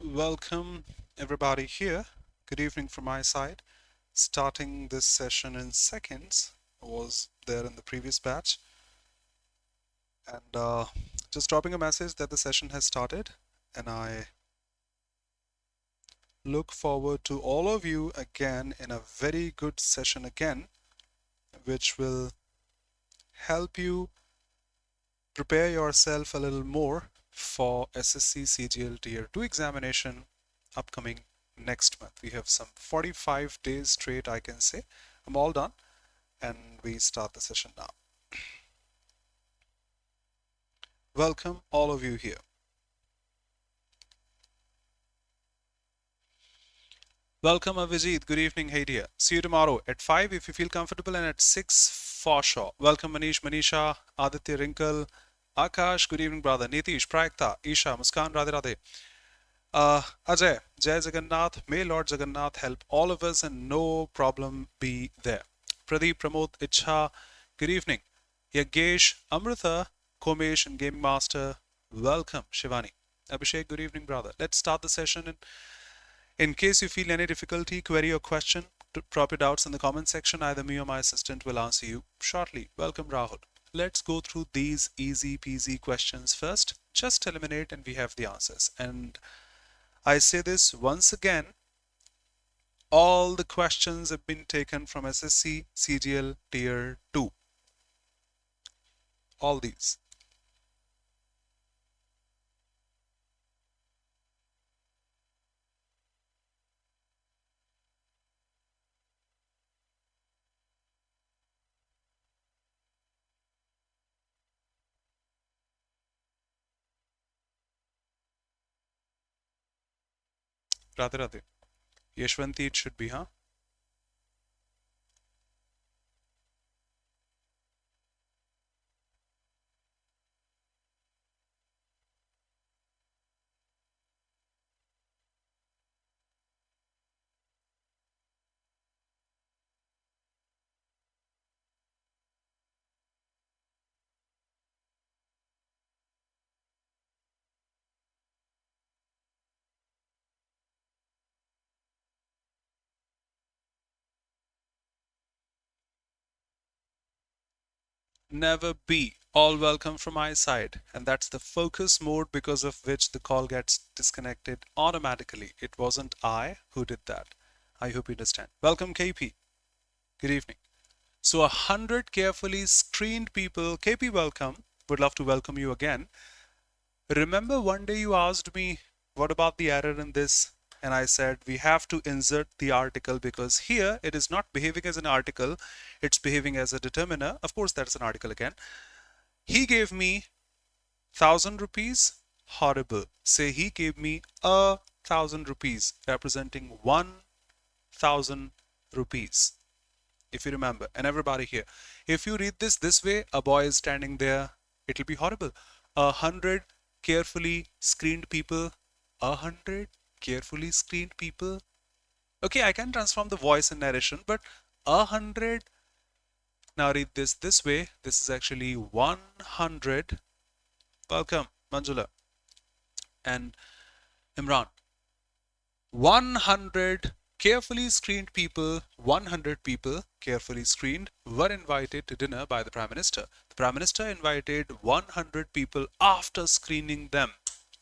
Welcome everybody here. Good evening from my side. Starting this session in seconds. I was there in the previous batch and just dropping a message that the session has started, and I look forward to all of you again in a very good session again, which will help you prepare yourself a little more for SSC CGL Tier 2 examination upcoming next month. We have some 45 days straight, I can say. I'm all done and we start the session now. Welcome all of you here. Welcome Avijit, good evening, hey dear. See you tomorrow at 5 if you feel comfortable, and at 6 for sure. Welcome Manish, Manisha, Aditya, Wrinkle, Akash, good evening brother, Nitish, Prayakta, Isha, Muskan, Radhe Radhe. Ajay, Jai Jagannath, may Lord Jagannath help all of us and no problem be there. Pradeep, Pramod, Icha, good evening. Yagesh, Amrita, Komesh, and Game Master, welcome. Shivani, Abhishek, good evening, brother. Let's start the session. And in case you feel any difficulty, query, or question, drop your doubts in the comment section. Either me or my assistant will answer you shortly. Welcome, Rahul. Let's go through these easy peasy questions first. Just eliminate and we have the answers. And I say this once again, all the questions have been taken from SSC CGL Tier 2. All these. Radhe Radhe. Yashwanti it should be, huh? Never be. All welcome from my side. And that's the focus mode, because of which the call gets disconnected automatically. It wasn't I who did that. I hope you understand. Welcome KP. Good evening. So 100 carefully screened people. KP, welcome. Would love to welcome you again. Remember one day you asked me, what about the error in this? And I said, we have to insert the article, because here it is not behaving as an article, it's behaving as a determiner. Of course, that's an article again. He gave me 1,000 rupees. Horrible. Say he gave me 1,000 rupees, representing 1,000 rupees. If you remember, and everybody here, if you read this way, a boy is standing there, it'll be horrible. 100 carefully screened people. 100 carefully screened people. Okay, I can transform the voice and narration, but 100. Now read this way. This is actually 100. Welcome, Manjula and Imran. 100 carefully screened people, 100 people carefully screened, were invited to dinner by the Prime Minister. The Prime Minister invited 100 people after screening them.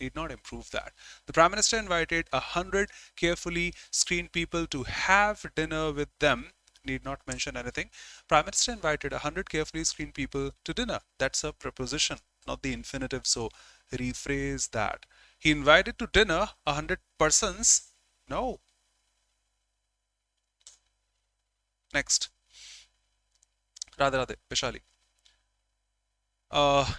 Need not improve that. The Prime Minister invited 100 carefully screened people to have dinner with them. Need not mention anything. Prime Minister invited 100 carefully screened people to dinner. That's a preposition, not the infinitive, so rephrase that. He invited to dinner 100 persons. No. Next. Radhe Radhe, Vishali.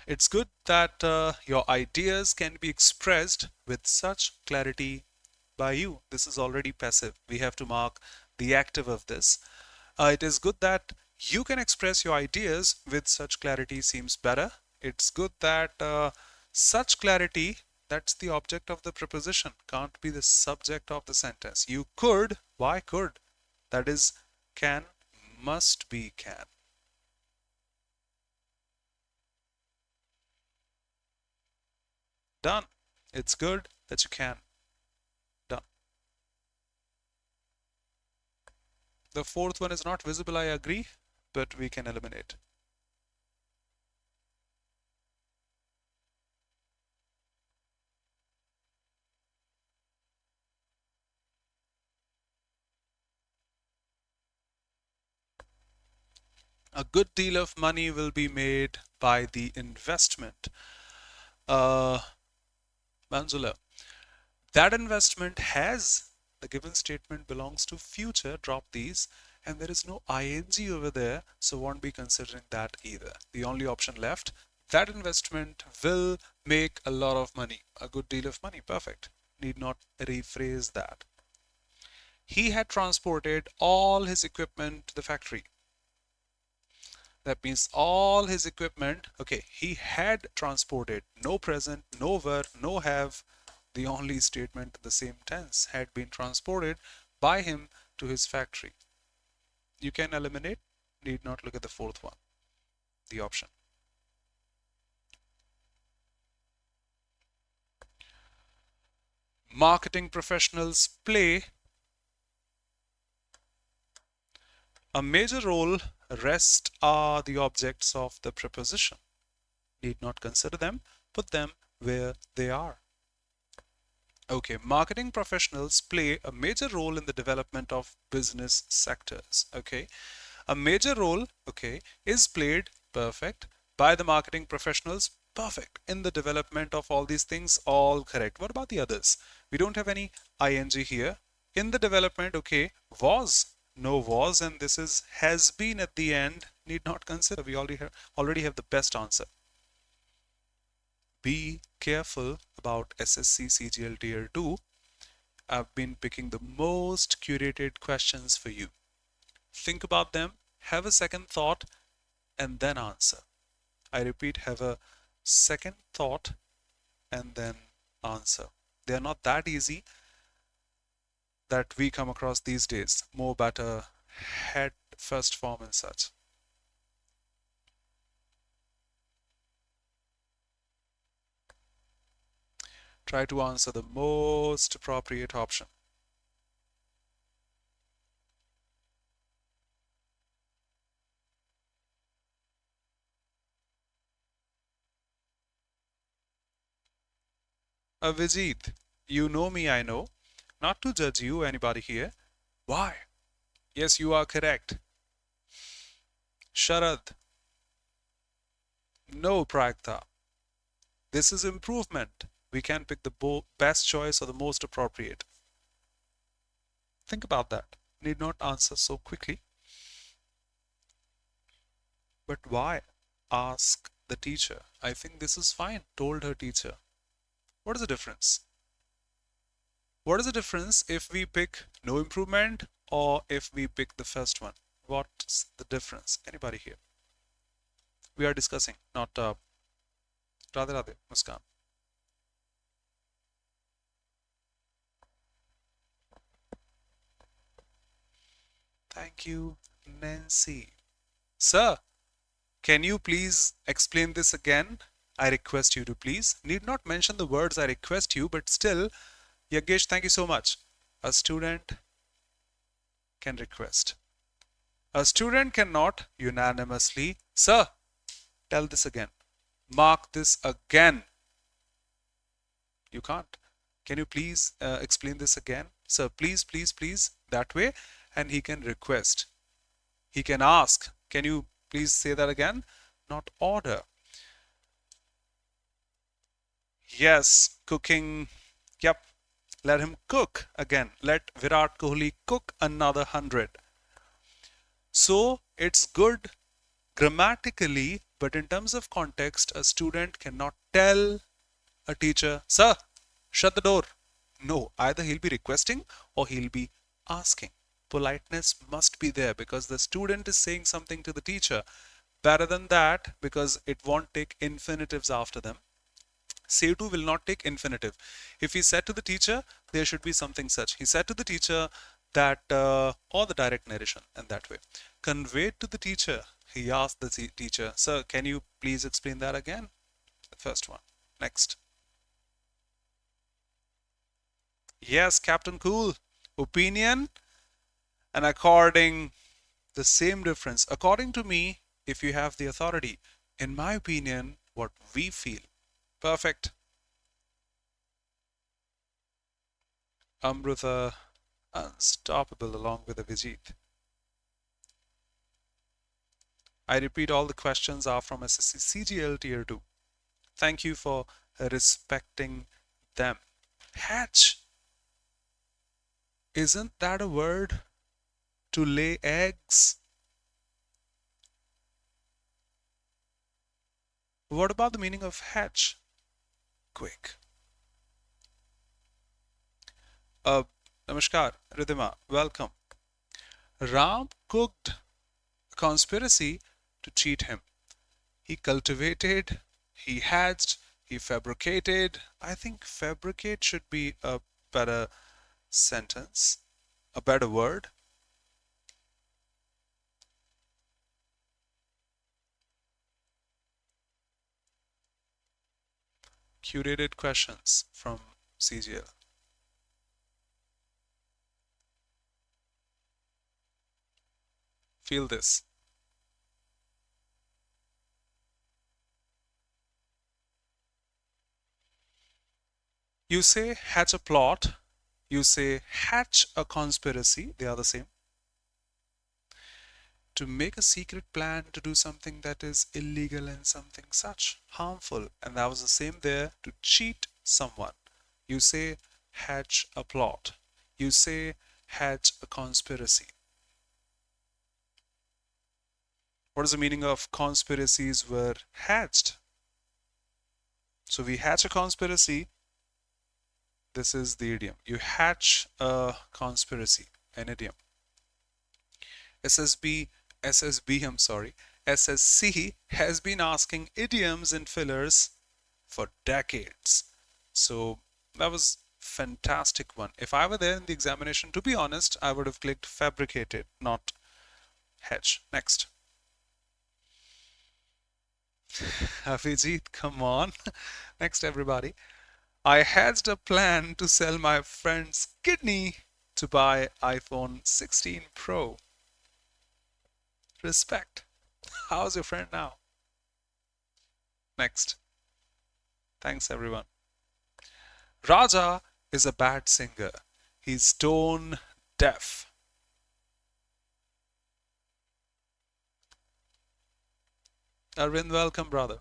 It's good that your ideas can be expressed with such clarity by you. This is already passive. We have to mark the active of this. It is good that you can express your ideas with such clarity seems better. It's good that such clarity, that's the object of the preposition, can't be the subject of the sentence. You could, why could? That is can, must be can. Done. It's good that you can. The fourth one is not visible, I agree, but we can eliminate. A good deal of money will be made by the investment. Manzula, that investment has, the given statement belongs to future, drop these, and there is no ing over there, so won't be considering that either. The only option left, that investment will make a lot of money, a good deal of money. Perfect. Need not rephrase that. He had transported all his equipment to the factory. That means all his equipment, okay, he had transported, no present, no were, no have. The only statement in the same tense, had been transported by him to his factory. You can eliminate, need not look at the fourth one, the option. Marketing professionals play a major role. Rest are the objects of the preposition. Need not consider them, put them where they are. Okay, marketing professionals play a major role in the development of business sectors. Okay, a major role, okay, is played, perfect, by the marketing professionals, perfect, in the development of all these things, all correct. What about the others? We don't have any ing here. In the development, okay, was, no was, and this is has been at the end, need not consider. We already have the best answer. Be careful about SSC CGL Tier 2. I've been picking the most curated questions for you. Think about them, have a second thought, and then answer. I repeat, have a second thought and then answer. They are not that easy that we come across these days. More better head first form and such. Try to answer the most appropriate option. Vijit, you know me, I know. Not to judge you, anybody here. Why? Yes, you are correct. Sharad. No, Pragta. This is improvement. We can pick the best choice or the most appropriate. Think about that. Need not answer so quickly. But why? Ask the teacher. I think this is fine, told her teacher. What is the difference? What is the difference if we pick no improvement or if we pick the first one? What's the difference? Anybody here? We are discussing, not Radhe Radhe, Muskan. Thank you, Nancy. Sir, can you please explain this again? I request you to please. Need not mention the words I request you, but still, Yagesh, thank you so much. A student can request. A student cannot unanimously, sir, tell this again. Mark this again. You can't. Can you please explain this again? Sir, please, please, please, that way. And he can request. He can ask. Can you please say that again? Not order. Yes, cooking. Yep. Let him cook again. Let Virat Kohli cook another 100. So it's good grammatically, but in terms of context, a student cannot tell a teacher, sir, shut the door. No, either he'll be requesting or he'll be asking. Politeness must be there because the student is saying something to the teacher. Better than that, because it won't take infinitives after them. Say to will not take infinitive. If he said to the teacher, there should be something such. He said to the teacher that, or the direct narration, and that way. Conveyed to the teacher, he asked the teacher, sir, can you please explain that again? The first one. Next. Yes, Captain Cool. Opinion And according the same difference, according to me, if you have the authority, in my opinion, what we feel. Perfect. Amrita, unstoppable along with Avijit. I repeat, all the questions are from SSC CGL Tier 2. Thank you for respecting them. Hatch. Isn't that a word? To lay eggs? What about the meaning of hatch? Quick. Namaskar, Ridhima, welcome. Ram cooked a conspiracy to cheat him. He cultivated, he hatched, he fabricated. I think fabricate should be a better sentence, a better word. Curated questions from CGL. Feel this. You say hatch a plot, you say hatch a conspiracy, they are the same. To make a secret plan to do something that is illegal and something such harmful. And that was the same there, to cheat someone. You say hatch a plot. You say hatch a conspiracy. What is the meaning of conspiracies were hatched? So we hatch a conspiracy. This is the idiom. You hatch a conspiracy, an idiom. SSC has been asking idioms and fillers for decades. So that was fantastic one. If I were there in the examination, to be honest, I would have clicked fabricated, not hatch. Next. Avijit, come on. Next, everybody. I hatched a plan to sell my friend's kidney to buy iPhone 16 Pro. Respect. How's your friend now? Next. Thanks, everyone. Raja is a bad singer. He's tone deaf. Arvind, welcome, brother.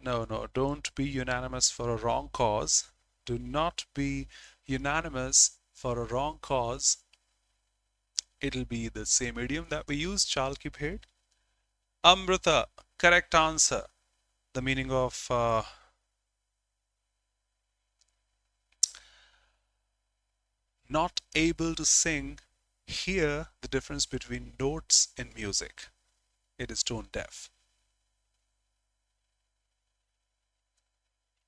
No, don't be unanimous for a wrong cause. Do not be unanimous for a wrong cause. It'll be the same idiom that we use, chal ki bhed. Amrita, correct answer. The meaning of not able to sing, hear the difference between notes in music. It is tone deaf.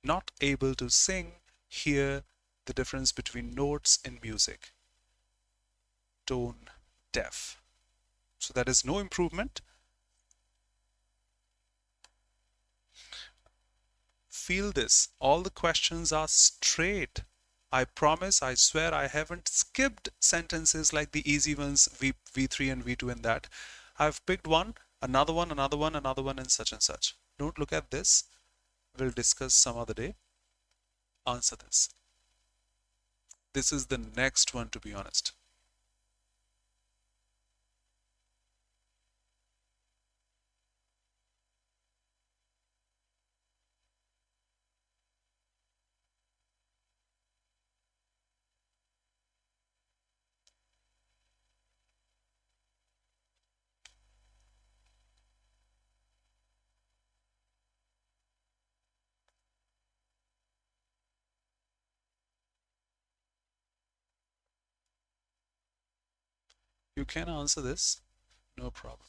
Not able to sing, hear the difference between notes in music. Tone deaf. So that is no improvement. Feel this. All the questions are straight. I promise, I swear, I haven't skipped sentences like the easy ones, V3 and V2 and that. I've picked one, another one, another one, another one, and such and such. Don't look at this. We'll discuss some other day. Answer this. This is the next one, to be honest. You can answer this, no problem.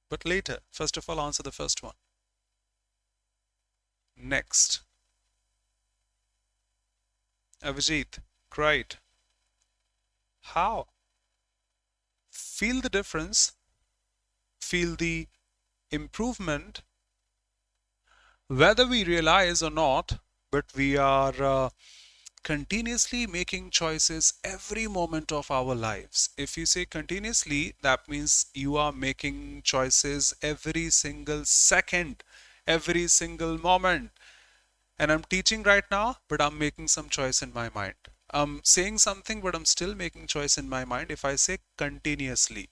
But later, first of all, answer the first one. Next. Avijit, great. How? Feel the difference. Feel the improvement, whether we realize or not, but we are continuously making choices every moment of our lives. If you say continuously, that means you are making choices every single second, every single moment. And I'm teaching right now, but I'm making some choice in my mind. I'm saying something, but I'm still making choice in my mind. If I say continuously,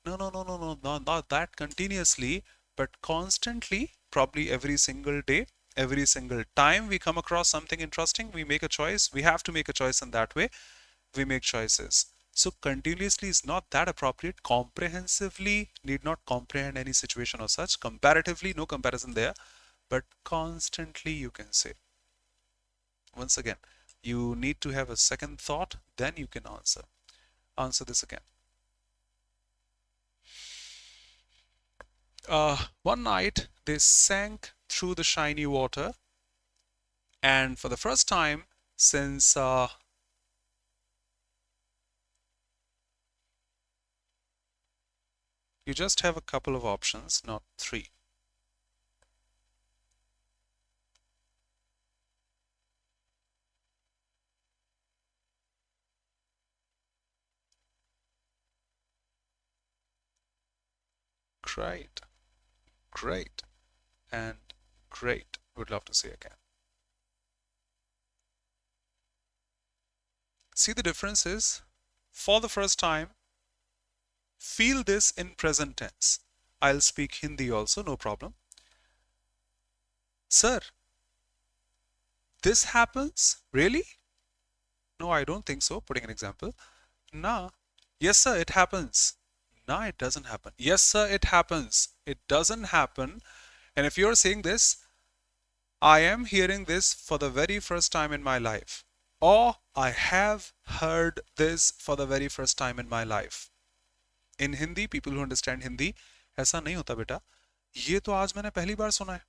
no, no, no, no, no, no, not that continuously, but constantly, probably every single day, every single time we come across something interesting, we make a choice. We have to make a choice in that way. We make choices. So continuously is not that appropriate. Comprehensively need not comprehend any situation or such. Comparatively, no comparison there. But constantly you can say. Once again, you need to have a second thought, then you can answer. Answer this again. One night they sank through the shiny water, and for the first time since you just have a couple of options, not three. Great, great, and great. Would love to see again. See, the difference is for the first time, feel this in present tense. I'll speak Hindi also, no problem. Sir, this happens? Really? No, I don't think so. Putting an example. Nah. Yes, sir, it happens. Nah, it doesn't happen. Yes, sir, it happens. It doesn't happen. And if you're saying this, I am hearing this for the very first time in my life. Or I have heard this for the very first time in my life. In Hindi, people who understand Hindi, ऐसा नहीं होता बेटा. ये तो आज मैंने पहली बार सुना है.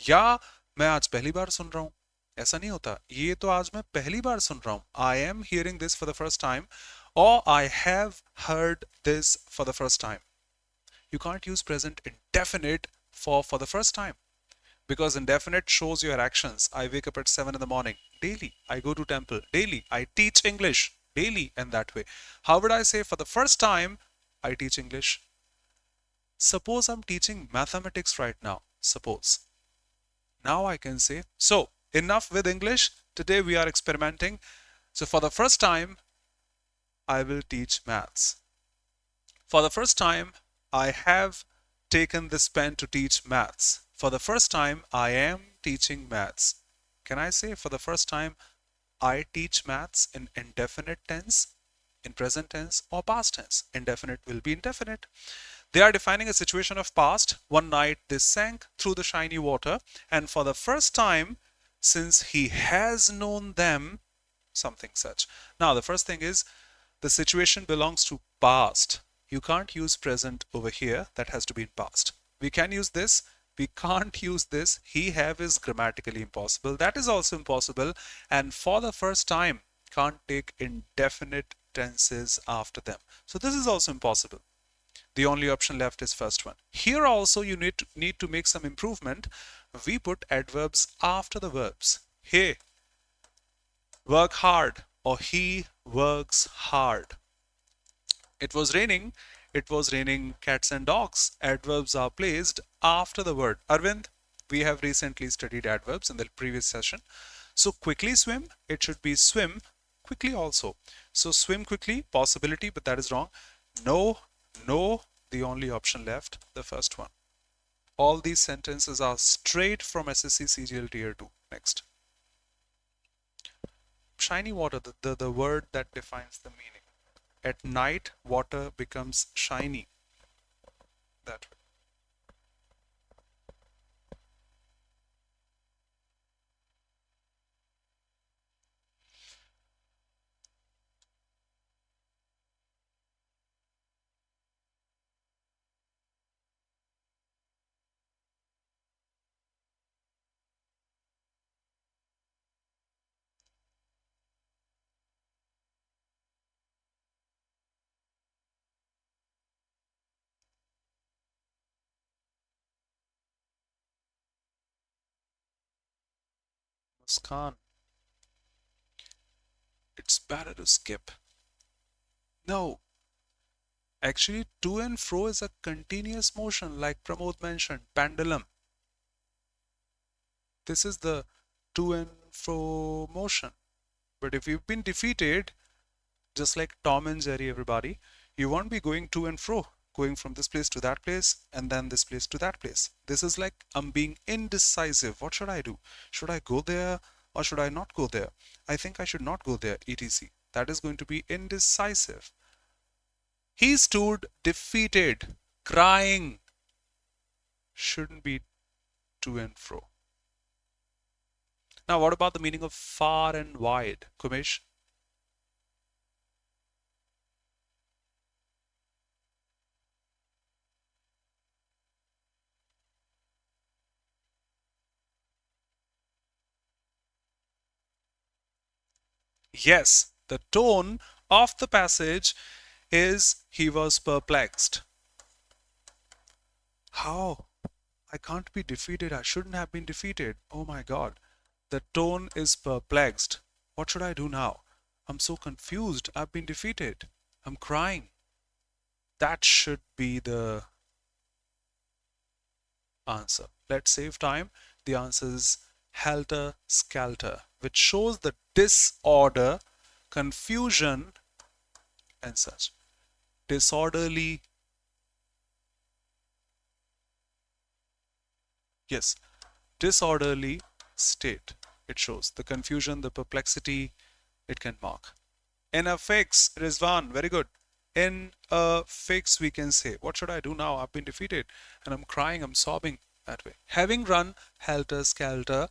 या मैं आज पहली बार सुन रहा हूं. ऐसा नहीं होता. ये तो आज मैं पहली बार सुन रहा हूं. I am hearing this for the first time. Or I have heard this for the first time. You can't use present indefinite for the first time. Because indefinite shows your actions. I wake up at 7 in the morning. Daily. I go to temple. Daily. I teach English. Daily. And that way. How would I say for the first time, I teach English? Suppose I'm teaching mathematics right now. Suppose. Now I can say, so enough with English. Today we are experimenting. So for the first time, I will teach maths. For the first time, I have taken this pen to teach maths. For the first time, I am teaching maths. Can I say for the first time, I teach maths in indefinite tense, in present tense, or past tense? Indefinite will be indefinite. They are defining a situation of past. One night they sank through the shiny water, and for the first time, since he has known them, something such. Now, the first thing is the situation belongs to past. You can't use present over here. That has to be in past. We can use this. We can't use this. He have is grammatically impossible. That is also impossible. And for the first time, can't take indefinite tenses after them. So this is also impossible. The only option left is first one. Here also you need to make some improvement. We put adverbs after the verbs. Hey, work hard, or he works hard. It was raining. It was raining cats and dogs. Adverbs are placed after the word. Arvind, we have recently studied adverbs in the previous session. So quickly swim, it should be swim quickly also. So swim quickly, possibility, but that is wrong. No, no, the only option left, the first one. All these sentences are straight from SSC CGL Tier 2. Next. Shiny water, the word that defines the meaning. At night, water becomes shiny. That way. Muskan, it's better to skip. No, actually, to and fro is a continuous motion, like Pramod mentioned, pendulum. This is the to and fro motion. But if you've been defeated, just like Tom and Jerry, everybody, you won't be going to and fro, going from this place to that place and then this place to that place. This is like I'm being indecisive. What should I do? Should I go there or should I not go there? I think I should not go there, etc. That is going to be indecisive. He stood defeated, crying. Shouldn't be to and fro. Now, what about the meaning of far and wide, Kumesh? Yes, the tone of the passage is he was perplexed. How? I can't be defeated. I shouldn't have been defeated. Oh my God. The tone is perplexed. What should I do now? I'm so confused. I've been defeated. I'm crying. That should be the answer. Let's save time. The answer is helter skelter, which shows the disorder, confusion, and such. Disorderly. Yes, disorderly state. It shows the confusion, the perplexity, it can mark. In a fix, Rizwan, very good. In a fix, we can say, what should I do now? I've been defeated and I'm crying, I'm sobbing that way. Having run helter skelter,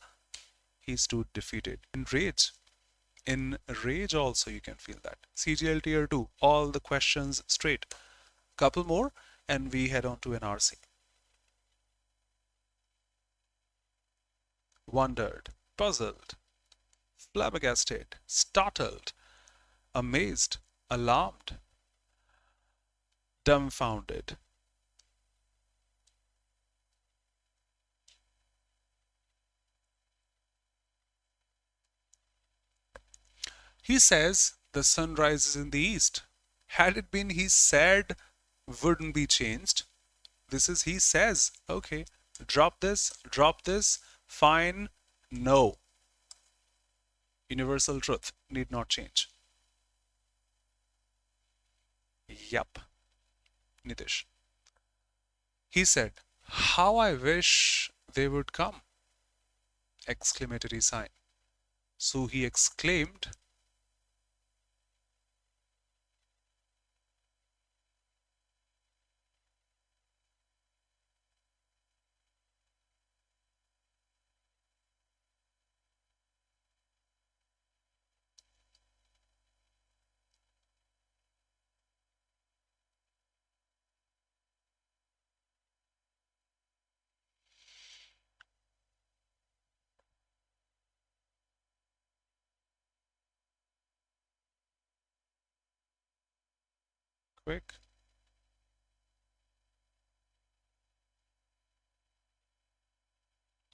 he stood defeated. In rage also you can feel that. CGL tier 2, all the questions straight. Couple more and we head on to an RC. Wondered, puzzled, flabbergasted, startled, amazed, alarmed, dumbfounded. He says the sun rises in the east. Had it been he said, wouldn't be changed. This is he says. Okay, drop this, fine, no. Universal truth need not change. Yup. Nitish. He said, how I wish they would come! Exclamatory sign. So he exclaimed, quick.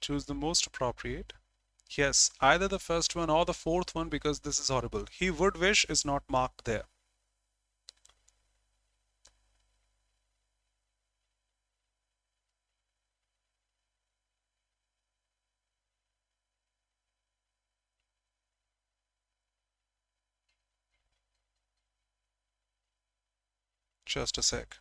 Choose the most appropriate. Yes, either the first one or the fourth one because this is horrible. He would wish is not marked there. Just a sec.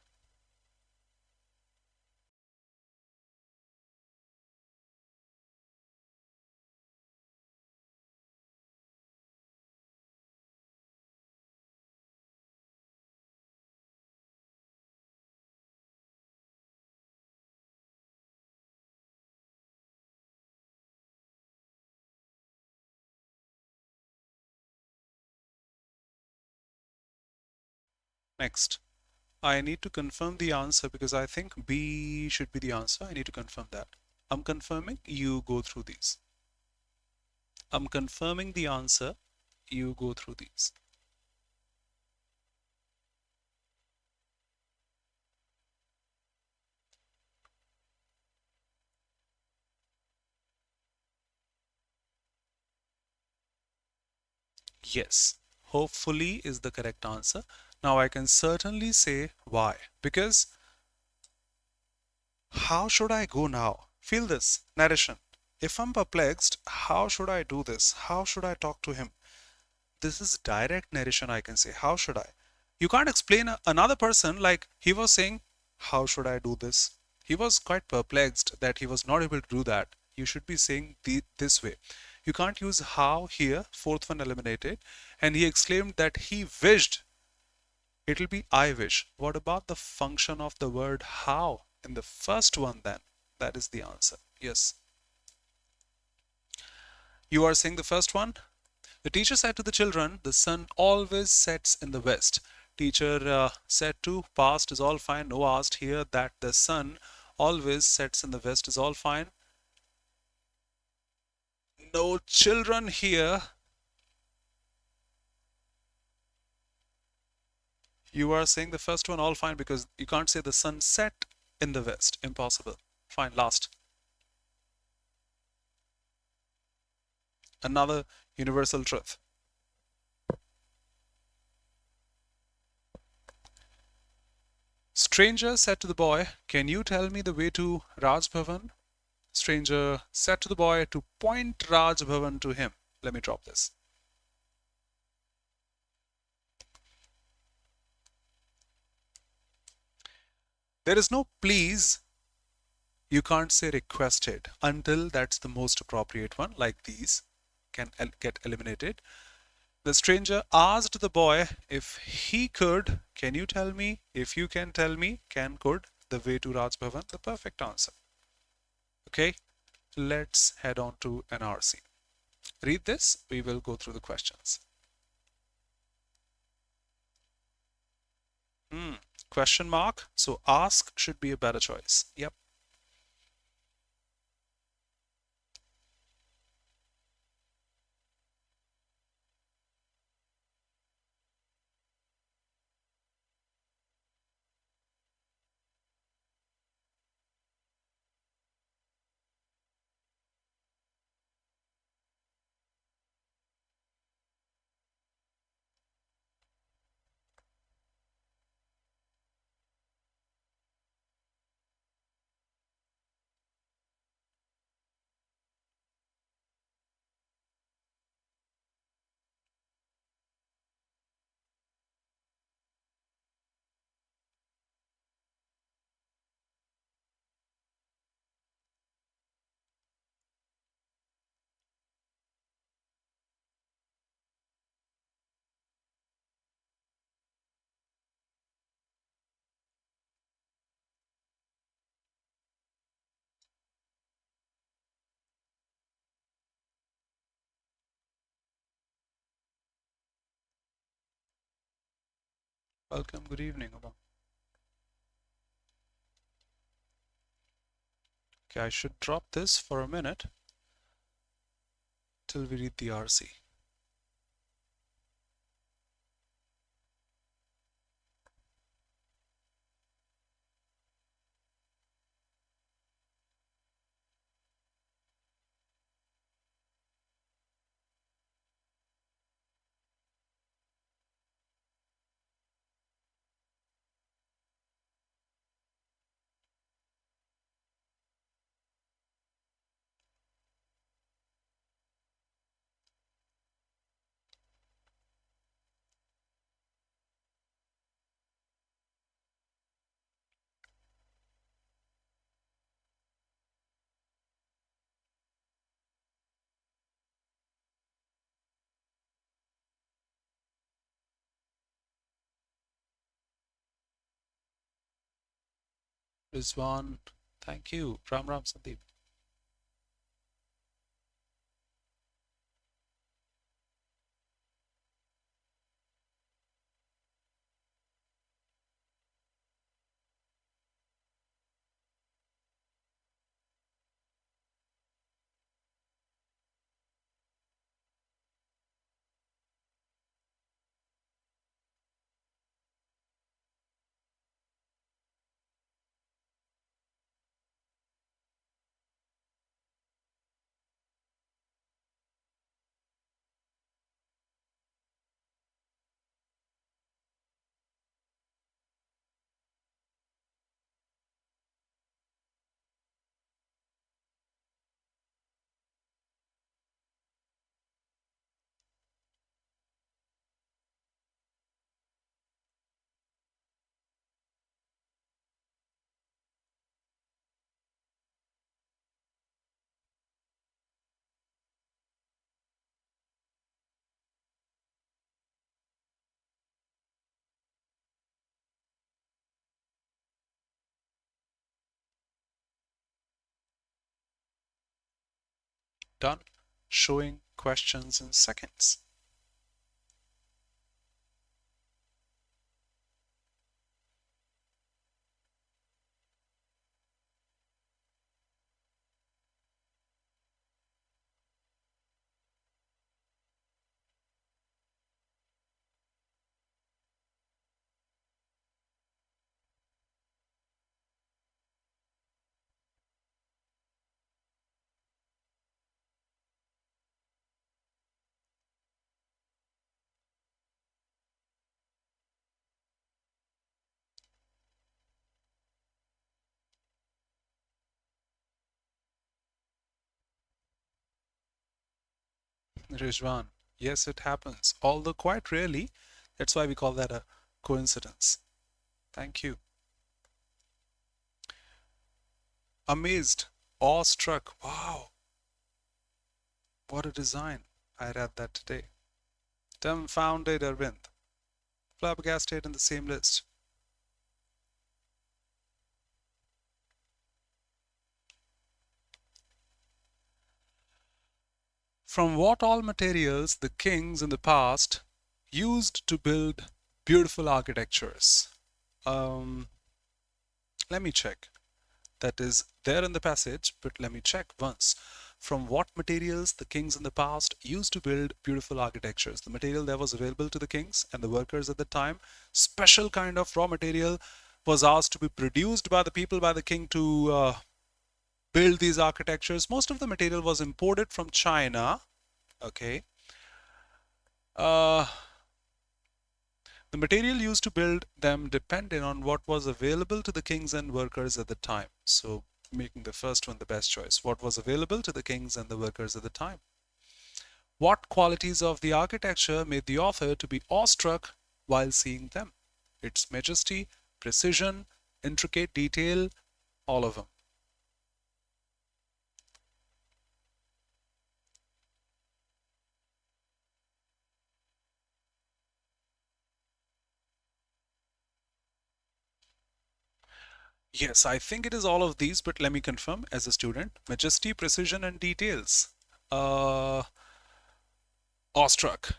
Next, I need to confirm the answer because I think B should be the answer. I need to confirm that. I'm confirming, you go through these. I'm confirming the answer, you go through these. Yes, hopefully is the correct answer. Now I can certainly say why. Because how should I go now? Feel this narration. If I'm perplexed, how should I do this? How should I talk to him? This is direct narration, I can say. How should I? You can't explain another person like he was saying, how should I do this? He was quite perplexed that he was not able to do that. You should be saying this way. You can't use how here, fourth one eliminated, and he exclaimed that he wished. It'll be I wish. What about the function of the word how in the first one then? That is the answer. Yes. You are saying the first one? The teacher said to the children, the sun always sets in the west. Teacher said to past is all fine. No asked here that the sun always sets in the west is all fine. No children here. You are saying the first one all fine because you can't say the sun set in the west. Impossible. Fine, last. Another universal truth. Stranger said to the boy, can you tell me the way to Raj Bhavan? Stranger said to the boy to point Raj Bhavan to him. Let me drop this. There is no please. You can't say requested until that's the most appropriate one, like these can get eliminated. The stranger asked the boy if he could, can you tell me, if you can tell me, can could, the way to Raj Bhavan, the perfect answer. Okay, let's head on to NRC. Read this, we will go through the questions. Question mark, so ask should be a better choice. Yep. Welcome, good evening. Okay, I should drop this for a minute till we read the RC. Rizwan, thank you. Ram Ram Sandeep. Done. Showing questions in seconds. Rizwan, yes, it happens, although quite rarely. That's why we call that a coincidence. Thank you. Amazed, awestruck. Wow, what a design. I read that today. Dumbfounded, Arvind. Flabbergasted in the same list. From what all materials the kings in the past used to build beautiful architectures? Um, Let me check. That is there in the passage, but let me check once. From what materials the kings in the past used to build beautiful architectures? The material that was available to the kings and the workers at the time, special kind of raw material was asked to be produced by the people, by the king to build these architectures. Most of the material was imported from China. Okay. Uh, the material used to build them depended on what was available to the kings and workers at the time. So making the first one the best choice. What was available to the kings and the workers at the time? What qualities of the architecture made the author to be awestruck while seeing them? Its majesty, precision, intricate detail, all of them. Yes, I think it is all of these, but let me confirm as a student. Majesty, precision, and details. Awestruck.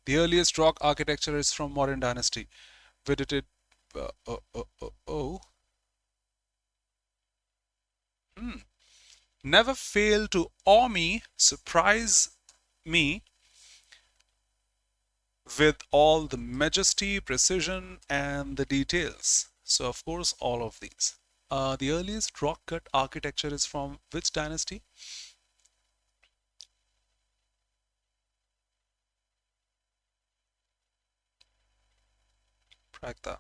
The earliest rock architecture is from modern dynasty. Visited. Oh. Never fail to awe me, surprise me with all the majesty, precision, and the details. So, of course, all of these. The earliest rock cut architecture is from which dynasty? Pragta.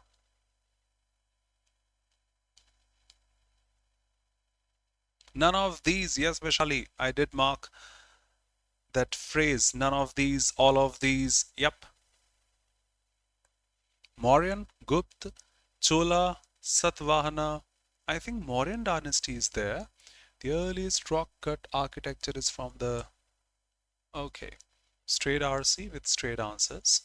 None of these. Yes, Vishali, I did mark that phrase. None of these, all of these. Yep. Mauryan, Gupta, Chola, Satvahana. I think Mauryan dynasty is there. The earliest rock cut architecture is from the. Okay. Straight RC with straight answers.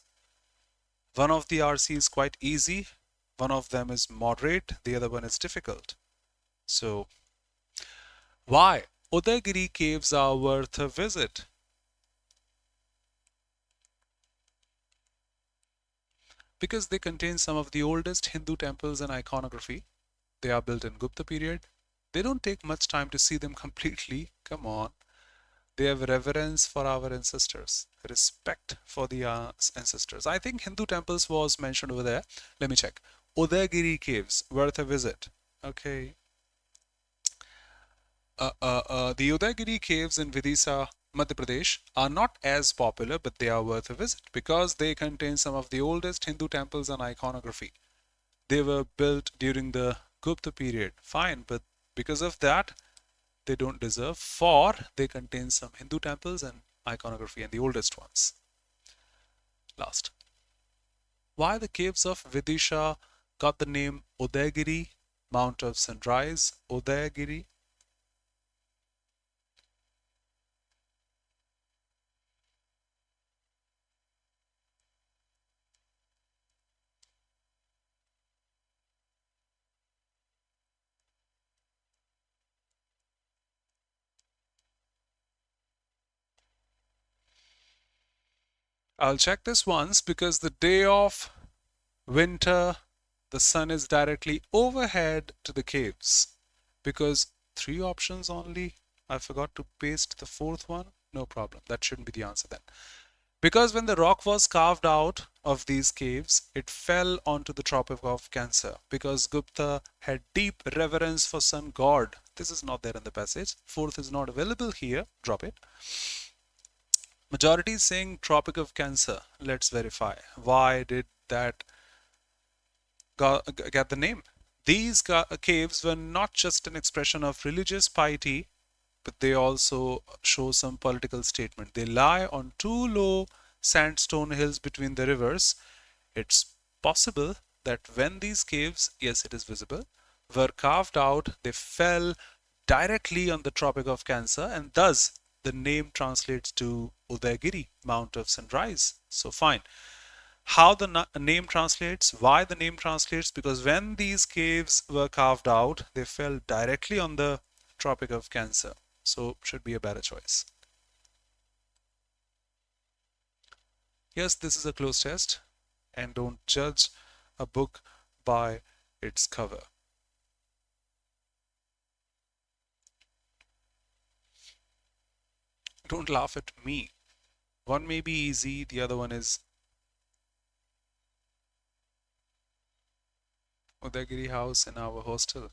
One of the RC is quite easy. One of them is moderate. The other one is difficult. So, why Udayagiri caves are worth a visit? Because they contain some of the oldest Hindu temples and iconography. They are built in Gupta period. They don't take much time to see them completely. Come on. They have reverence for our ancestors, respect for the ancestors. I think Hindu temples was mentioned over there. Let me check. Udayagiri caves, worth a visit. Okay. The Udayagiri caves in Vidisha, Madhya Pradesh are not as popular, but they are worth a visit because they contain some of the oldest Hindu temples and iconography. They were built during the Gupta period. Fine, but because of that, they don't deserve, for they contain some Hindu temples and iconography, and the oldest ones. Last. Why the caves of Vidisha got the name Udayagiri, Mount of Sunrise, Udayagiri? I'll check this once because the day of winter, the sun is directly overhead to the caves. Because three options only, I forgot to paste the fourth one. No problem. That shouldn't be the answer then. Because when the rock was carved out of these caves, it fell onto the Tropic of Cancer. Because Gupta had deep reverence for sun god. This is not there in the passage. Fourth is not available here. Drop it. Majority is saying Tropic of Cancer. Let's verify. Why did that get the name? These caves were not just an expression of religious piety, but they also show some political statement. They lie on two low sandstone hills between the rivers. It's possible that when these caves, yes, it is visible, were carved out, they fell directly on the Tropic of Cancer, and thus the name translates to Udaygiri, Mount of Sunrise. So fine. How the name translates, why the name translates, because when these caves were carved out, they fell directly on the Tropic of Cancer. So should be a better choice. Yes, this is a closed test, and don't judge a book by its cover. Don't laugh at me. One may be easy, the other one is Udaygiri house in our hostel.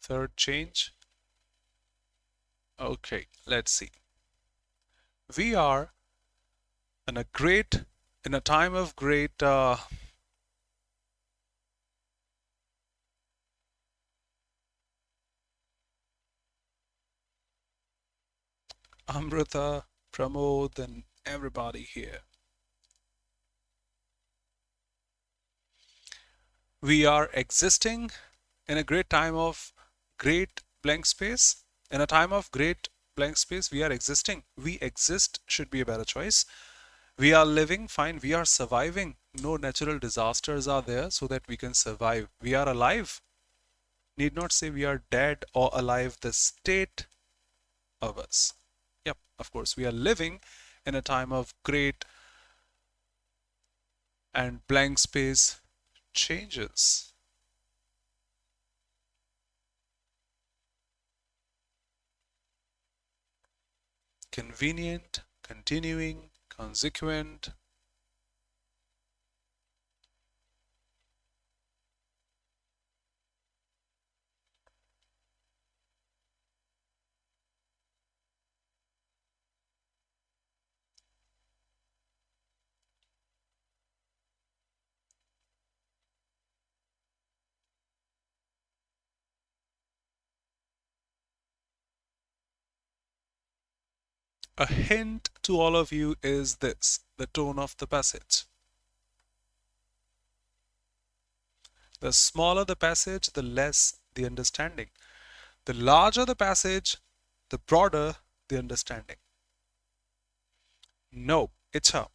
Third change. Okay, let's see. We are in a time of great Amrita, Pramod, and everybody here. We are existing in a great time of great blank space. In a time of great blank space, we are existing. We exist should be a better choice. We are living, fine. We are surviving. No natural disasters are there so that we can survive. We are alive. Need not say we are dead or alive, the state of us. Yep, of course, we are living in a time of great and blank space changes. Convenient, continuing, consequent. A hint to all of you is this, the tone of the passage. The smaller the passage, the less the understanding. The larger the passage, the broader the understanding. No, it's a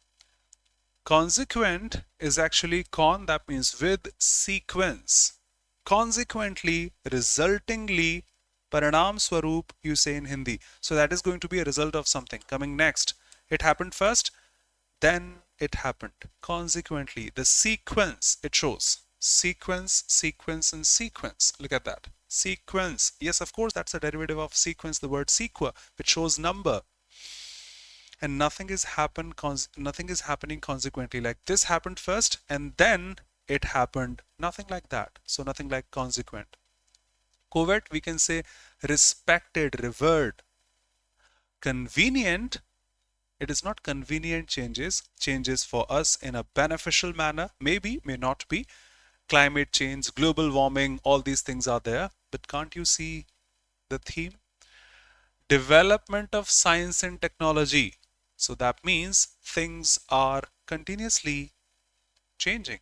consequent is actually con, that means with sequence. Consequently, resultingly, paranam swaroop you say in Hindi. So that is going to be a result of something coming next. It happened first, then it happened. Consequently, the sequence it shows. Sequence, sequence, and sequence. Look at that. Sequence. Yes, of course, that's a derivative of sequence, the word sequa, which shows number. And nothing is happening consequently. Like this happened first, and then it happened. Nothing like that. So nothing like consequent. Covert, we can say respected, revered. Convenient, it is not convenient changes for us in a beneficial manner, maybe, may not be. Climate change, global warming, all these things are there, but can't you see the theme? Development of science and technology. So that means things are continuously changing.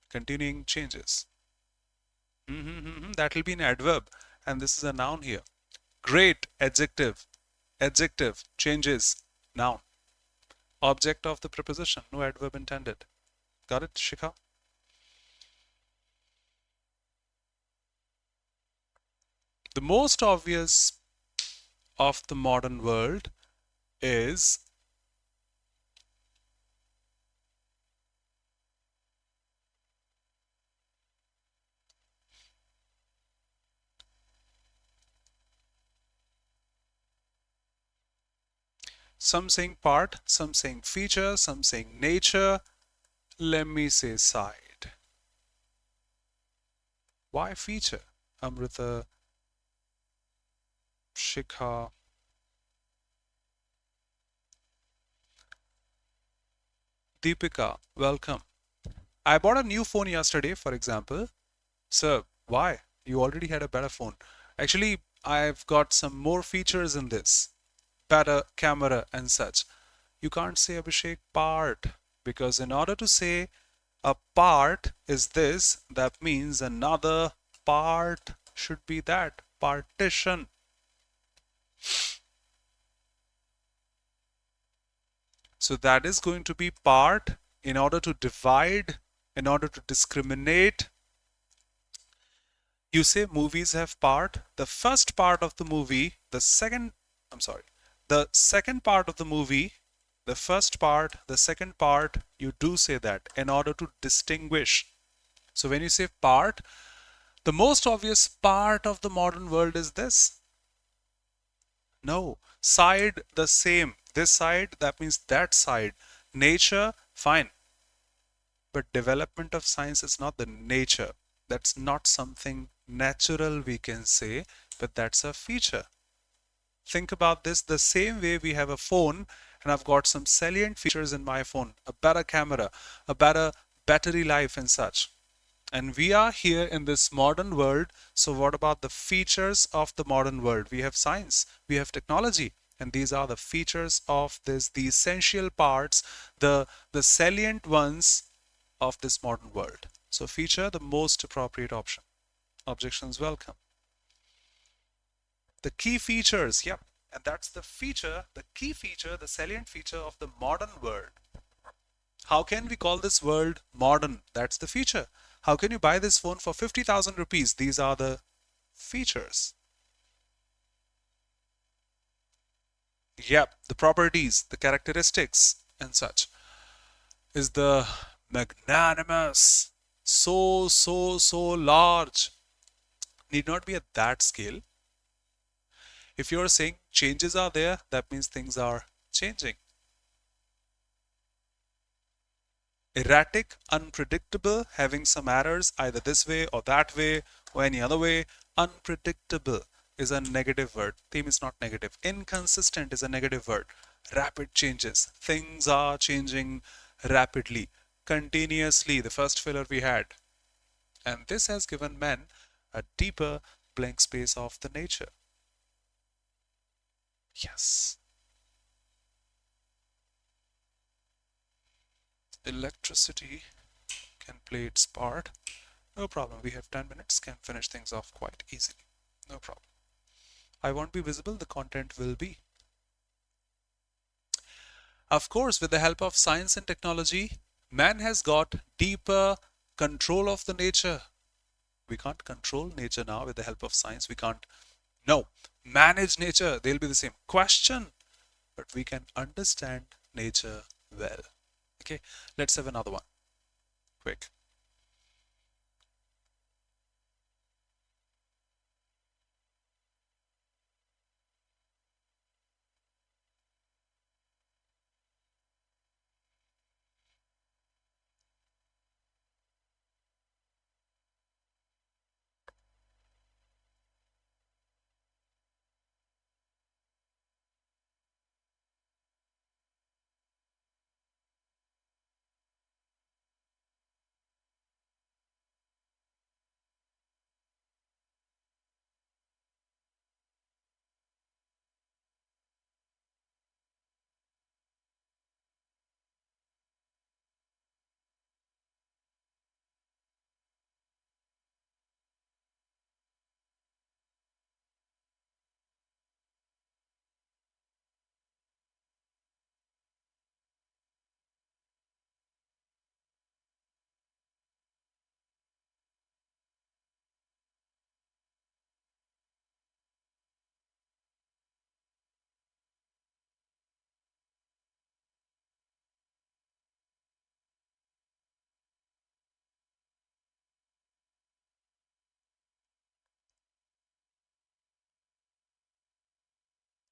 Continuing changes. That will be an adverb, and this is a noun here. Great, adjective. Adjective changes, noun. Object of the preposition, no adverb intended. Got it, Shikha? The most obvious of the modern world is some saying part, some saying feature, some saying nature. Let me say side. Why feature? Amrita, Shikha. Deepika, welcome. I bought a new phone yesterday, for example. Sir, why? You already had a better phone. Actually, I've got some more features in this. Better camera and such. You can't say Abhishek part because in order to say a part is this, that means another part should be that. Partition. So that is going to be part in order to divide, in order to discriminate. You say movies have part. The first part of the movie, the second part of the movie, the first part, the second part, you do say that in order to distinguish. So when you say part, the most obvious part of the modern world is this. No, side the same. This side, that means that side. Nature, fine. But development of science is not the nature. That's not something natural we can say, but that's a feature. Think about this the same way we have a phone and I've got some salient features in my phone, a better camera, a better battery life and such. And we are here in this modern world. So what about the features of the modern world? We have science, we have technology, and these are the features of this, the essential parts, the salient ones of this modern world. So feature, the most appropriate option. Objections welcome. The key features, yep. And that's the feature, the key feature, the salient feature of the modern world. How can we call this world modern? That's the feature. How can you buy this phone for 50,000 rupees? These are the features. Yep, the properties, the characteristics and such. Is the magnanimous, so large. Need not be at that scale. If you're saying changes are there, that means things are changing. Erratic, unpredictable, having some errors either this way or that way or any other way. Unpredictable is a negative word. Theme is not negative. Inconsistent is a negative word. Rapid changes. Things are changing rapidly, continuously. The first filler we had. And this has given men a deeper blank space of the nature. Yes. Electricity can play its part. No problem. We have 10 minutes. Can finish things off quite easily. No problem. I won't be visible. The content will be. Of course, with the help of science and technology, man has got deeper control of the nature. We can't control nature now with the help of science. We can't, no, manage nature. They'll be the same. Question, but we can understand nature well. Okay, let's have another one. Quick.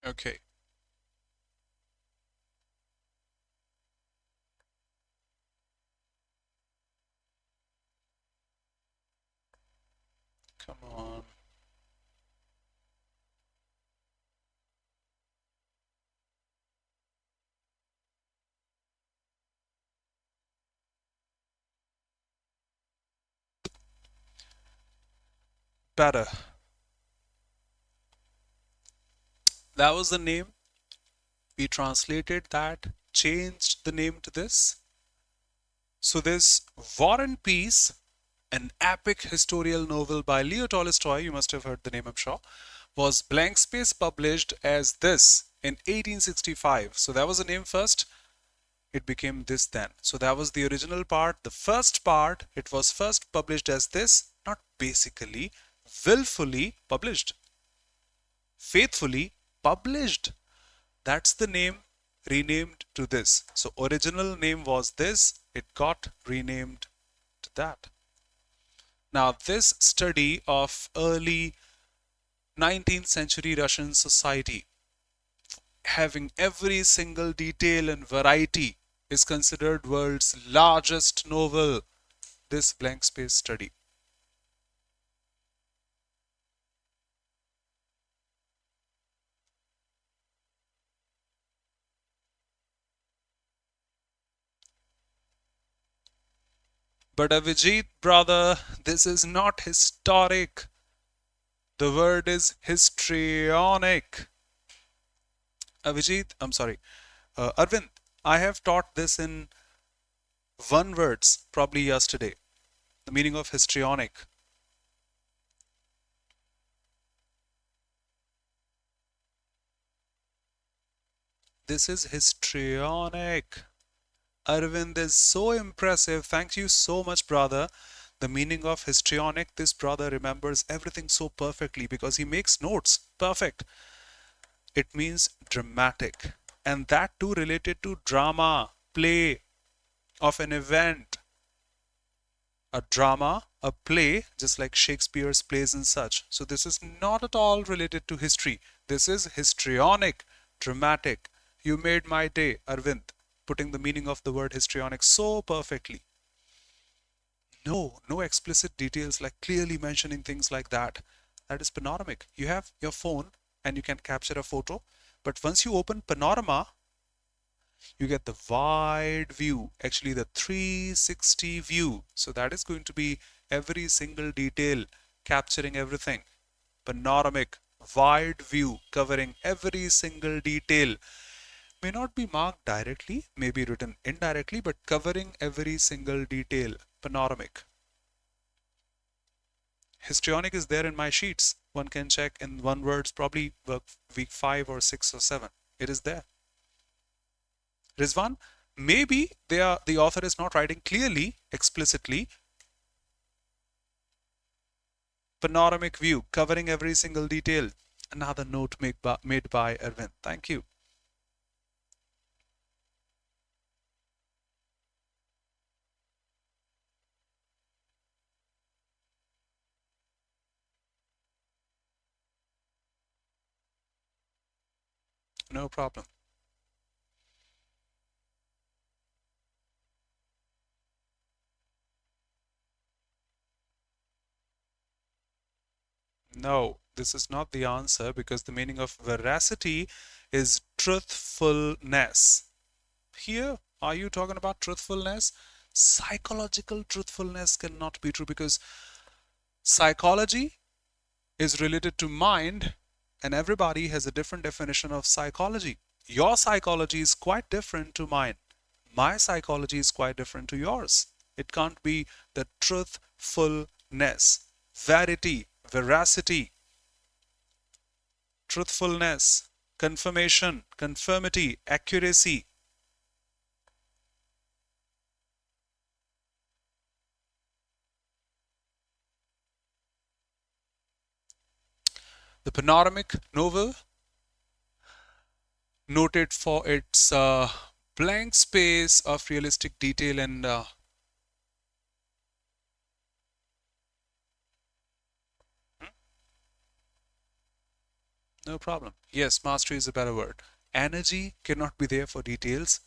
Okay. Come on. Better. That was the name. We translated that, changed the name to this. So this War and Peace, an epic historical novel by Leo Tolstoy, you must have heard the name, I'm sure, was blank space published as this in 1865. So that was the name first. It became this then. So that was the original part. The first part, it was first published as this, not basically, willfully published, faithfully published. That's the name, renamed to this. So original name was this, it got renamed to that. Now this study of early 19th century Russian society, having every single detail and variety, is considered world's largest novel, this blank space study. But Avijit, brother, this is not historic. The word is histrionic. Avijit, I'm sorry. Arvind, I have taught this in one words probably yesterday. The meaning of histrionic. This is histrionic. Arvind is so impressive. Thank you so much, brother. The meaning of histrionic, this brother remembers everything so perfectly because he makes notes. Perfect. It means dramatic. And that too related to drama, play of an event. A drama, a play, just like Shakespeare's plays and such. So this is not at all related to history. This is histrionic, dramatic. You made my day, Arvind, putting the meaning of the word histrionic so perfectly. No explicit details like clearly mentioning things like that. That is panoramic. You have your phone and you can capture a photo, but once you open panorama, you get the wide view, actually the 360 view. So that is going to be every single detail, capturing everything. Panoramic, wide view, covering every single detail. May not be marked directly, may be written indirectly, but covering every single detail. Panoramic. Histrionic is there in my sheets. One can check in one words, probably week 5 or 6 or 7. It is there. Rizwan, maybe the author is not writing clearly, explicitly. Panoramic view, covering every single detail. Another note made by Arvind. Thank you. No problem. No, this is not the answer because the meaning of veracity is truthfulness. Here, are you talking about truthfulness? Psychological truthfulness cannot be true because psychology is related to mind and everybody has a different definition of psychology. Your psychology is quite different to mine. My psychology is quite different to yours. It can't be the truthfulness, verity, veracity, truthfulness, confirmation, conformity, accuracy. The panoramic novel, noted for its blank space of realistic detail and No problem. Yes, mastery is a better word. Energy cannot be there for details.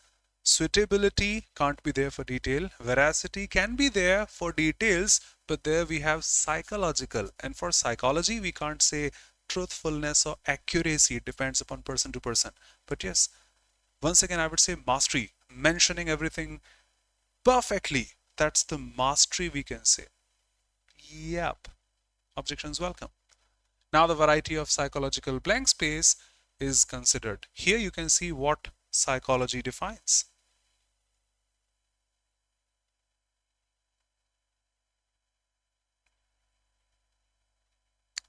Suitability can't be there for detail. Veracity can be there for details, but there we have psychological. And for psychology, we can't say truthfulness or accuracy. It depends upon person to person. But yes, once again, I would say mastery, mentioning everything perfectly. That's the mastery we can say. Yep. Objections welcome. Now the variety of psychological blank space is considered. Here you can see what psychology defines.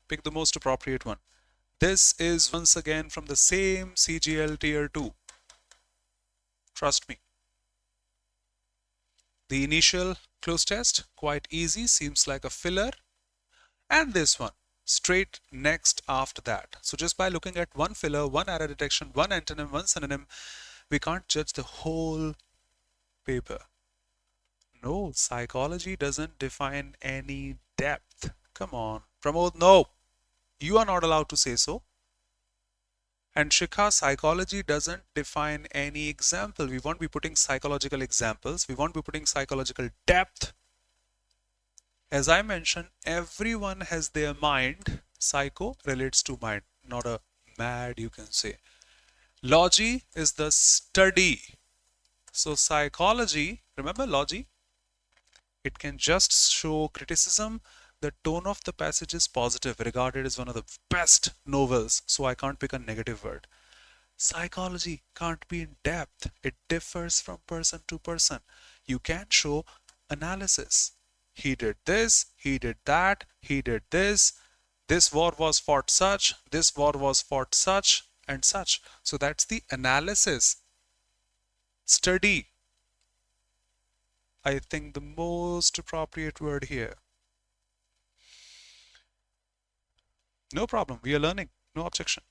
Pick the most appropriate one. This is once again from the same CGL Tier 2. Trust me. The initial close test, quite easy, seems like a filler. And this one, straight next after that. So just by looking at one filler, one error detection, one antonym, one synonym, we can't judge the whole paper. No, psychology doesn't define any depth. Come on. Pramod, no. You are not allowed to say so. And Shikha, psychology doesn't define any example. We won't be putting psychological examples. We won't be putting psychological depth. As I mentioned, everyone has their mind. Psycho relates to mind, not a mad, you can say. Logy is the study. So psychology, remember logy? It can just show criticism. The tone of the passage is positive, regarded as one of the best novels. So I can't pick a negative word. Psychology can't be in depth. It differs from person to person. You can show analysis. He did this, he did that, he did this. This war was fought such, this war was fought such, and such. So that's the analysis. Study. I think the most appropriate word here. No problem. We are learning. No objection.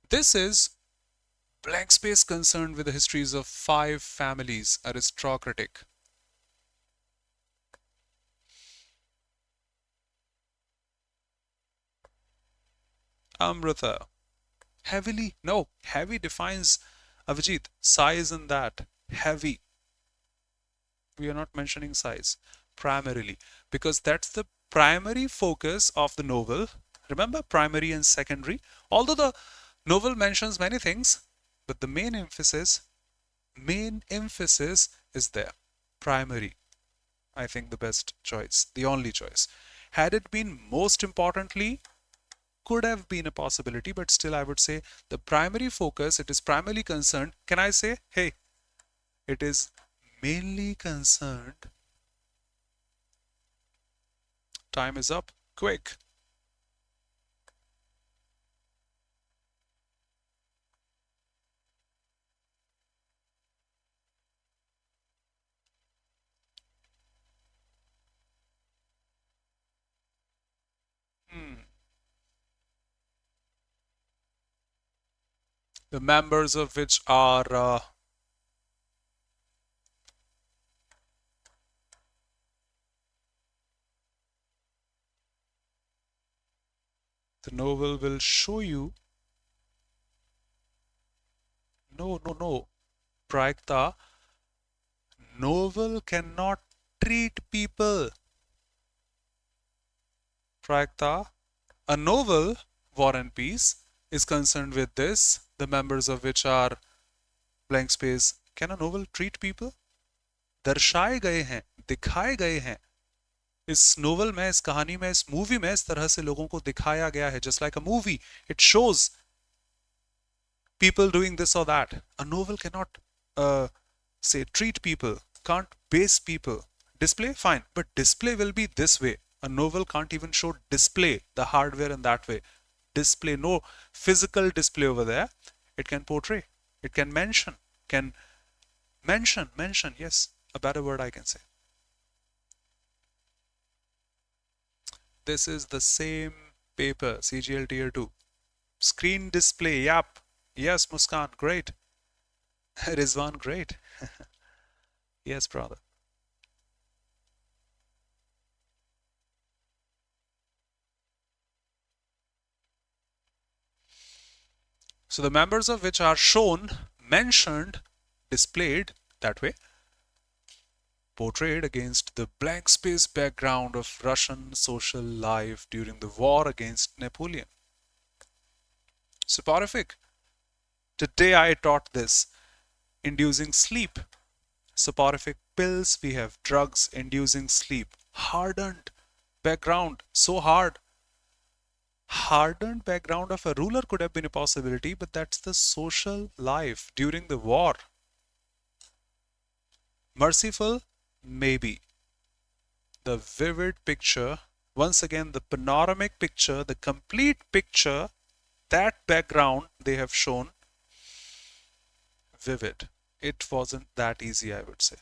This is blank space concerned with the histories of 5 families, aristocratic. Amrita. Heavily? No. Heavy defines, Avijit, size in that. Heavy. We are not mentioning size primarily because that's the primary focus of the novel. Remember primary and secondary? Although the novel mentions many things, but the main emphasis is there. Primary. I think the best choice, the only choice. Had it been most importantly, could have been a possibility, but still I would say the primary focus, it is primarily concerned. Can I say, hey, it is mainly concerned. Time is up. Quick. The members of which are the novel will show you. No. Praikta, novel cannot treat people. Praikta, a novel, War and Peace, is concerned with this, the members of which are blank space. Can a novel treat people? दर्शाए गए हैं, दिखाए गए हैं. इस novel में, इस कहानी में, इस मूवी में इस तरह से लोगों को दिखाया गया है. Just like a movie, it shows people doing this or that. A novel cannot say treat people, can't base people. Display, fine, but display will be this way. A novel can't even show display, the hardware in that way. Display, no physical display over there. It can portray, it can mention, yes, a better word I can say. This is the same paper, CGL Tier 2. Screen display, yep. Yes, Muskan, great. Rizwan, great. Yes, brother. So the members of which are shown, mentioned, displayed that way, portrayed against the blank space background of Russian social life during the war against Napoleon. Soporific. Today I taught this. Inducing sleep. Soporific pills, we have drugs inducing sleep. Hardened background, so hard. Hardened background of a ruler could have been a possibility, but that's the social life during the war. Merciful, maybe. The vivid picture, once again the panoramic picture, the complete picture, that background they have shown, vivid. It wasn't that easy, I would say.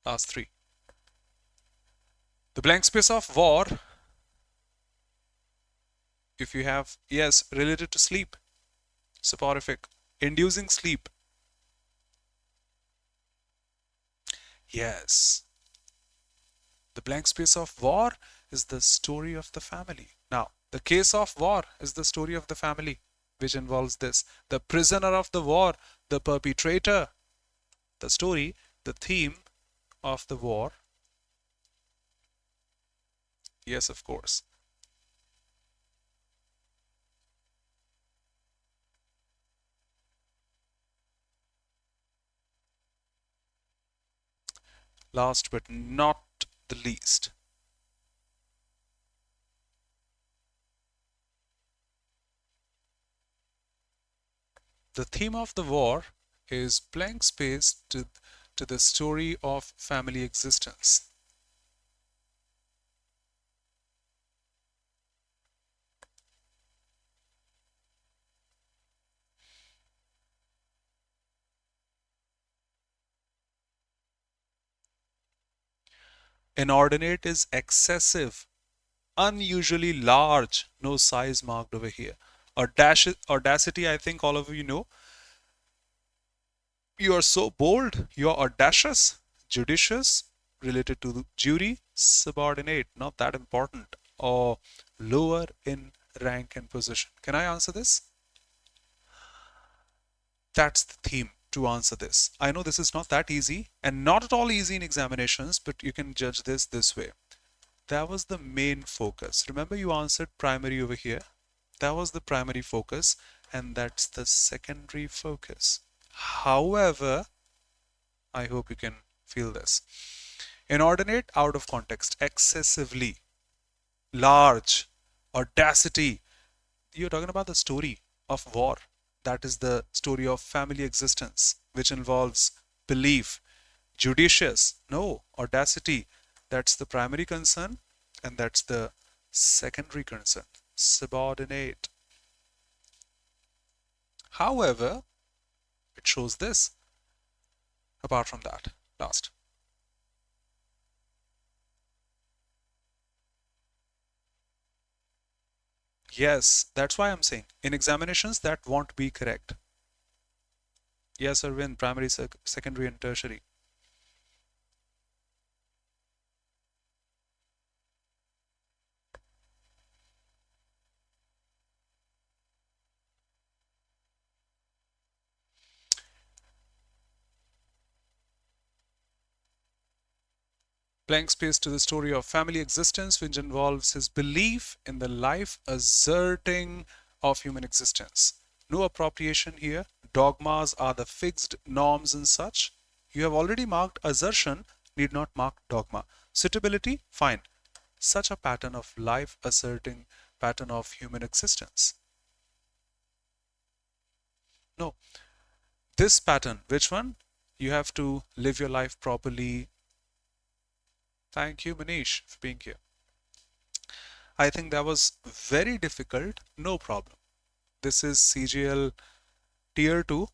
Last three. The blank space of war, if you have, yes, related to sleep. Soporific. Inducing sleep. Yes. The blank space of war is the story of the family. Now, the case of war is the story of the family, which involves this. The prisoner of the war, the perpetrator, the story, the theme of the war. Yes, of course. Last but not the least. The theme of the war is blank space to the story of family existence. Inordinate is excessive, unusually large, no size marked over here. Audacity, I think all of you know. You are so bold, you are audacious. Judicious, related to the jury. Subordinate, not that important, or lower in rank and position. Can I answer this? That's the theme to answer this. I know this is not that easy and not at all easy in examinations, but you can judge this way. That was the main focus. Remember, you answered primary over here. That was the primary focus, and that's the secondary focus. However, I hope you can feel this. Inordinate, out of context, excessively, large, audacity. You're talking about the story of war. That is the story of family existence, which involves belief. Judicious, no, audacity. That's the primary concern, and that's the secondary concern. Subordinate. However, it shows this. Apart from that, last. Yes, that's why I'm saying in examinations that won't be correct. Yes, Arvind, primary, secondary, and tertiary. Blank space to the story of family existence, which involves his belief in the life asserting of human existence. No appropriation here. Dogmas are the fixed norms and such. You have already marked assertion, need not mark dogma. Suitability, fine. Such a pattern of life asserting pattern of human existence. No, this pattern, which one? You have to live your life properly. Thank you, Manish, for being here. I think that was very difficult. No problem. This is CGL tier 2,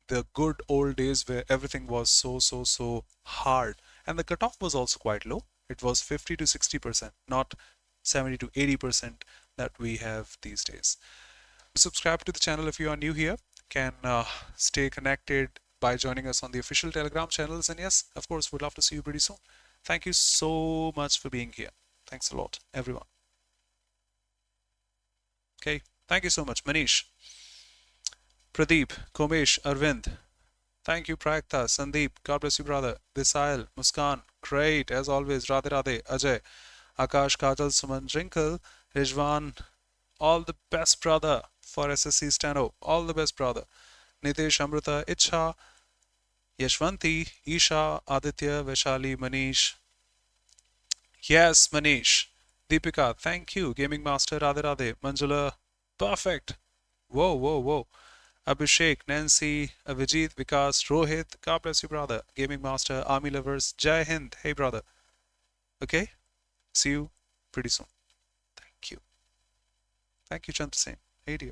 the good old days where everything was so hard. And the cutoff was also quite low. It was 50 to 60%, not 70 to 80% that we have these days. Subscribe to the channel if you are new here. Can stay connected by joining us on the official Telegram channels. And yes, of course, we'd love to see you pretty soon. Thank you so much for being here. Thanks a lot, everyone. Okay, thank you so much, Manish, Pradeep, Komesh, Arvind. Thank you, Prakta, Sandeep. God bless you, brother. Visail, Muskan. Great, as always. Radhe Radhe. Ajay, Akash, Kajal, Suman, Drinkle, Rijwan. All the best, brother, for SSC Steno. All the best, brother. Nitesh, Amrita, Icha, Yashwanti, Isha, Aditya, Vaishali, Manish. Yes, Manish. Deepika, thank you. Gaming Master, Radhe Radhe. Manjula, perfect. Whoa, whoa, whoa. Abhishek, Nancy, Avijit, Vikas, Rohit. God bless you, brother. Gaming Master, Army Lovers. Jai Hind. Hey, brother. Okay? See you pretty soon. Thank you. Thank you, Chandrasen. Hey, dear.